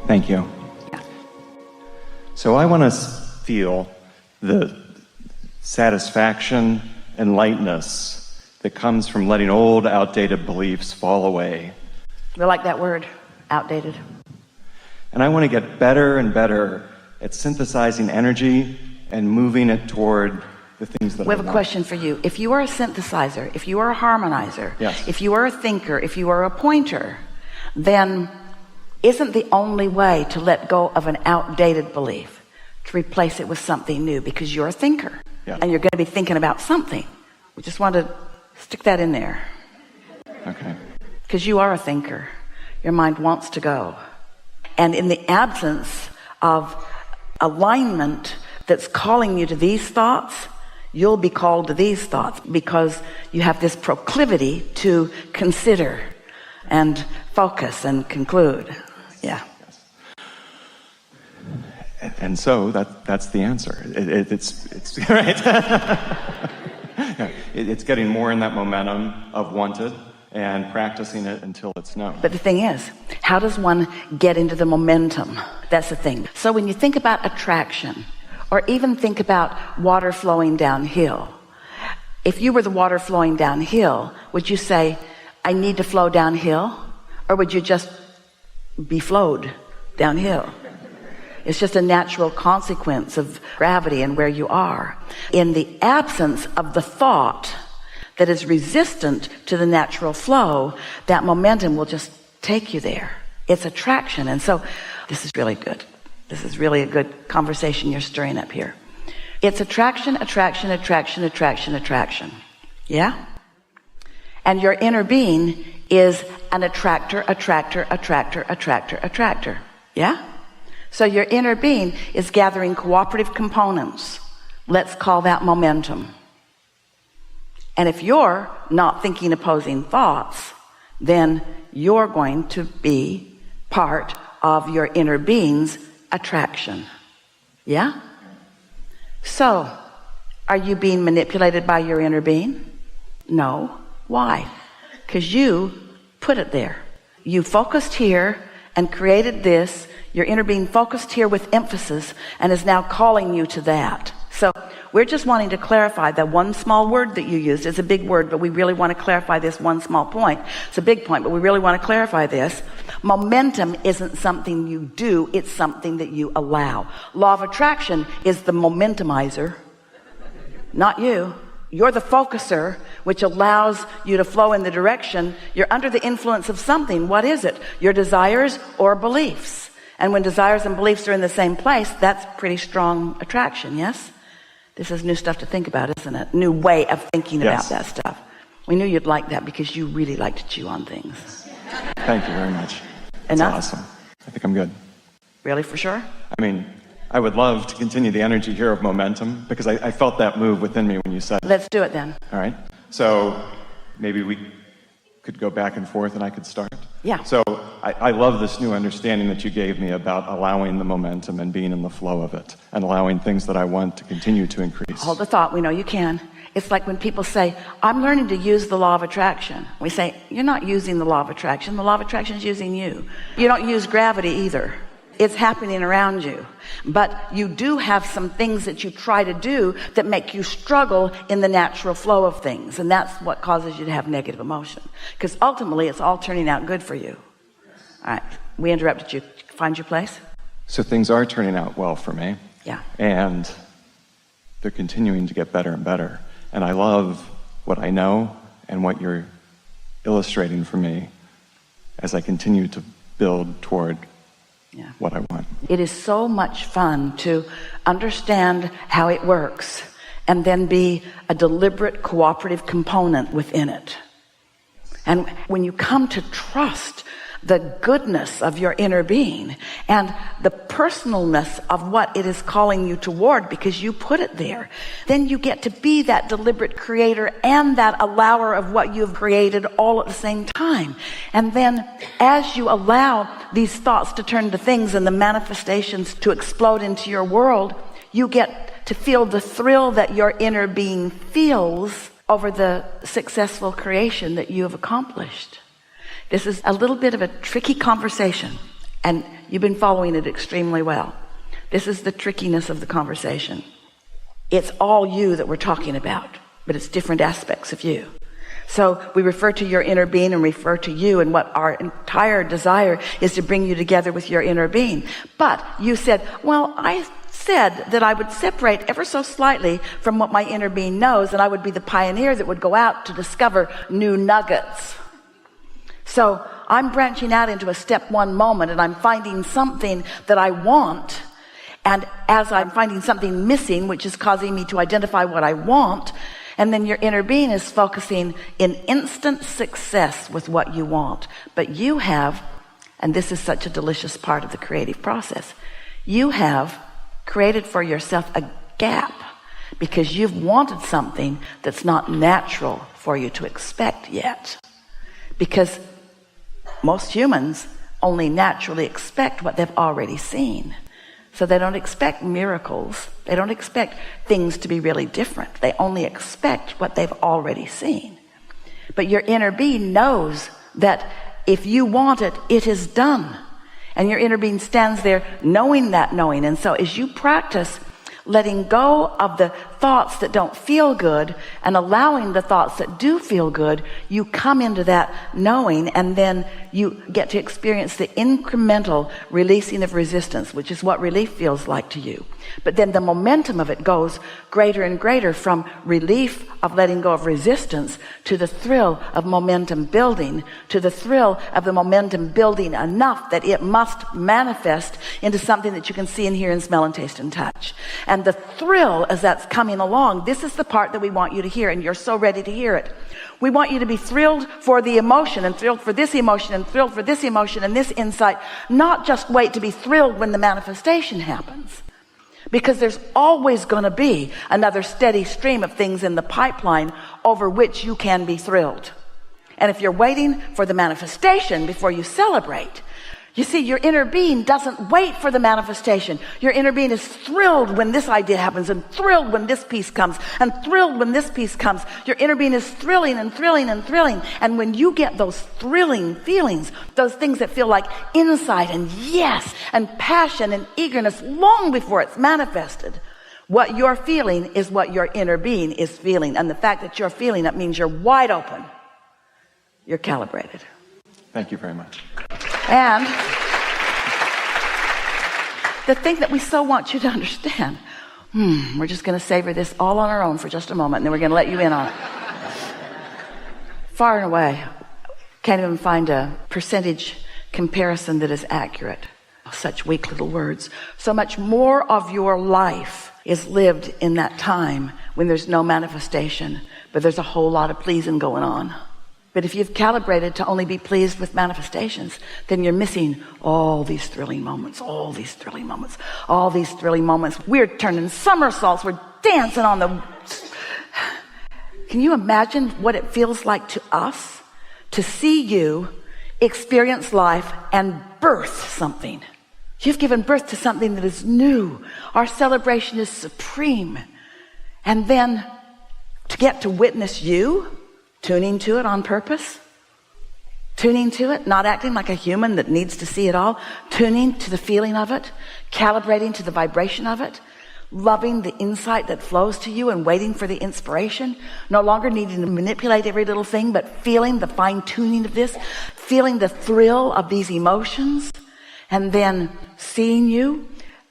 Thank you. Yeah. So I want to feel the satisfaction and lightness that comes from letting old, outdated beliefs fall away. We like that word, outdated. And I want to get better and better at synthesizing energy and moving it toward the things that I want. We have a question for you. If you are a synthesizer, if you are a harmonizer, yes. If you are a thinker, if you are a pointer, then isn't the only way to let go of an outdated belief to replace it with something new, because you're a thinker, yes. And you're going to be thinking about something. We just want to stick that in there. Okay. Because you are a thinker. Your mind wants to go. And in the absence of alignment that's calling you to these thoughts, you'll be called to these thoughts because you have this proclivity to consider and focus and conclude. Yeah. And so that's the answer. It's right. It's getting more in that momentum of wanted and practicing it until it's known. But the thing is, how does one get into the momentum? That's the thing. So when you think about attraction, or even think about water flowing downhill, if you were the water flowing downhill, would you say, I need to flow downhill? Or would you just be flowed downhill? It's just a natural consequence of gravity and where you are. In the absence of the thought that is resistant to the natural flow, that momentum will just take you there. It's attraction. And so this is really good. This is really a good conversation you're stirring up here. It's attraction, attraction, attraction, attraction, attraction. Yeah? And your inner being is an attractor, attractor, attractor, attractor, attractor. Yeah? So your inner being is gathering cooperative components. Let's call that momentum. And if you're not thinking opposing thoughts, then you're going to be part of your inner being's attraction. Yeah? So, are you being manipulated by your inner being? No. Why? Because you put it there. You focused here and created this. Your inner being focused here with emphasis and is now calling you to that. So we're just wanting to clarify that one small word that you used is a big word, but we really want to clarify this one small point. It's a big point, but we really want to clarify this. Momentum isn't something you do, it's something that you allow. Law of attraction is the momentumizer, not you. You're the focuser, which allows you to flow in the direction. You're under the influence of something. What is it? Your desires or beliefs. And when desires and beliefs are in the same place, that's pretty strong attraction, yes? This is new stuff to think about, isn't it? New way of thinking yes. about that stuff. We knew you'd like that because you really like to chew on things. Thank you very much. That's Enough? awesome. I think I'm good. Really, for sure? I mean, I would love to continue the energy here of momentum because I felt that move within me when you said it. Let's do it then. All right. So maybe we could go back and forth and I could start. Yeah. So I love this new understanding that you gave me about allowing the momentum and being in the flow of it and allowing things that I want to continue to increase. Hold the thought. We know you can. It's like when people say, I'm learning to use the law of attraction. We say, you're not using the law of attraction. The law of attraction is using you. You don't use gravity either. It's happening around you. But you do have some things that you try to do that make you struggle in the natural flow of things. And that's what causes you to have negative emotion. Because ultimately, it's all turning out good for you. All right. We interrupted you. Find your place? So things are turning out well for me. Yeah. And they're continuing to get better and better. And I love what I know and what you're illustrating for me as I continue to build toward what I want. It is so much fun to understand how it works and then be a deliberate cooperative component within it. And when you come to trust the goodness of your inner being and the personalness of what it is calling you toward because you put it there, then you get to be that deliberate creator and that allower of what you've created all at the same time. And then as you allow these thoughts to turn to things and the manifestations to explode into your world, you get to feel the thrill that your inner being feels over the successful creation that you have accomplished. This is a little bit of a tricky conversation, and you've been following it extremely well. This is the trickiness of the conversation. It's all you that we're talking about, but it's different aspects of you. So we refer to your inner being and refer to you, and what our entire desire is to bring you together with your inner being. But you said, well, I said that I would separate ever so slightly from what my inner being knows, and I would be the pioneer that would go out to discover new nuggets. So I'm branching out into a step one moment, and I'm finding something that I want. And as I'm finding something missing, which is causing me to identify what I want, and then your inner being is focusing in instant success with what you want. But you have, and this is such a delicious part of the creative process, you have created for yourself a gap because you've wanted something that's not natural for you to expect yet. Because most humans only naturally expect what they've already seen. So they don't expect miracles. They don't expect things to be really different. They only expect what they've already seen. But your inner being knows that if you want it, it is done. And your inner being stands there knowing that knowing. And so as you practice letting go of the thoughts that don't feel good and allowing the thoughts that do feel good, you come into that knowing, and then you get to experience the incremental releasing of resistance, which is what relief feels like to you. But then the momentum of it goes greater and greater from relief of letting go of resistance to the thrill of momentum building, to the thrill of the momentum building enough that it must manifest into something that you can see and hear and smell and taste and touch. And the thrill as that's coming along, this is the part that we want you to hear, and you're so ready to hear it. We want you to be thrilled for the emotion, and thrilled for this emotion, and thrilled for this emotion and this insight, not just wait to be thrilled when the manifestation happens. Because there's always going to be another steady stream of things in the pipeline over which you can be thrilled. And if you're waiting for the manifestation before you celebrate, you see, your inner being doesn't wait for the manifestation. Your inner being is thrilled when this idea happens, and thrilled when this piece comes, and thrilled when this piece comes. Your inner being is thrilling and thrilling and thrilling. And when you get those thrilling feelings, those things that feel like insight and yes and passion and eagerness long before it's manifested, what you're feeling is what your inner being is feeling. And the fact that you're feeling it means you're wide open. You're calibrated. Thank you very much. And the thing that we so want you to understand, we're just going to savor this all on our own for just a moment, and then we're going to let you in on it. Far and away, can't even find a percentage comparison that is accurate. Such weak little words. So much more of your life is lived in that time when there's no manifestation, but there's a whole lot of pleasing going on. But if you've calibrated to only be pleased with manifestations, then you're missing all these thrilling moments, all these thrilling moments, all these thrilling moments. We're turning somersaults. We're dancing on the... Can you imagine what it feels like to us to see you experience life and birth something? You've given birth to something that is new. Our celebration is supreme. And then to get to witness you tuning to it on purpose, tuning to it, not acting like a human that needs to see it all, tuning to the feeling of it, calibrating to the vibration of it, loving the insight that flows to you and waiting for the inspiration, no longer needing to manipulate every little thing, but feeling the fine-tuning of this, feeling the thrill of these emotions, and then seeing you,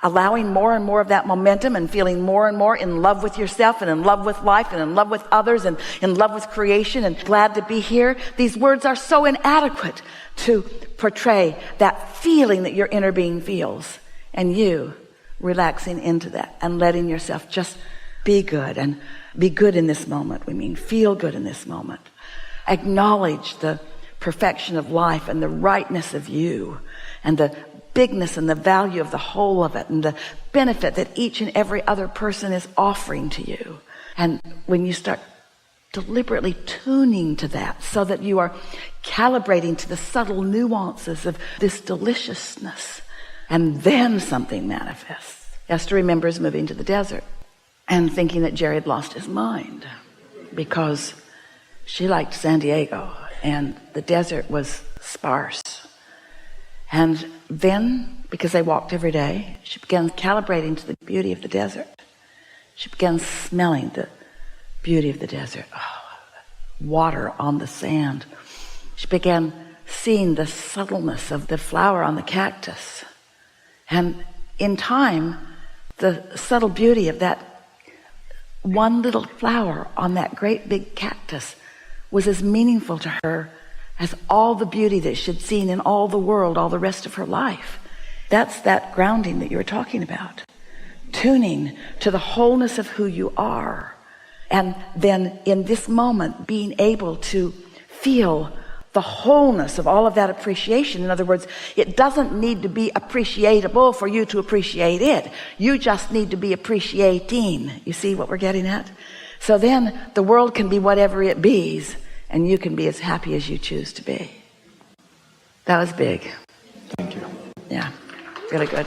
allowing more and more of that momentum and feeling more and more in love with yourself and in love with life and in love with others and in love with creation and glad to be here. These words are so inadequate to portray that feeling that your inner being feels, and you relaxing into that and letting yourself just be good, and be good in this moment. We mean feel good in this moment. Acknowledge the perfection of life and the rightness of you and the bigness and the value of the whole of it and the benefit that each and every other person is offering to you. And when you start deliberately tuning to that so that you are calibrating to the subtle nuances of this deliciousness, and then something manifests. Esther remembers moving to the desert and thinking that Jerry had lost his mind because she liked San Diego and the desert was sparse. And then, because they walked every day, she began calibrating to the beauty of the desert. She began smelling the beauty of the desert. Oh, water on the sand. She began seeing the subtleness of the flower on the cactus. And in time, the subtle beauty of that one little flower on that great big cactus was as meaningful to her as all the beauty that she'd seen in all the world all the rest of her life. That's that grounding that you were talking about. Tuning to the wholeness of who you are. And then in this moment, being able to feel the wholeness of all of that appreciation. In other words, it doesn't need to be appreciable for you to appreciate it. You just need to be appreciating. You see what we're getting at? So then the world can be whatever it be's, and you can be as happy as you choose to be. That was big. Thank you. Yeah, really good.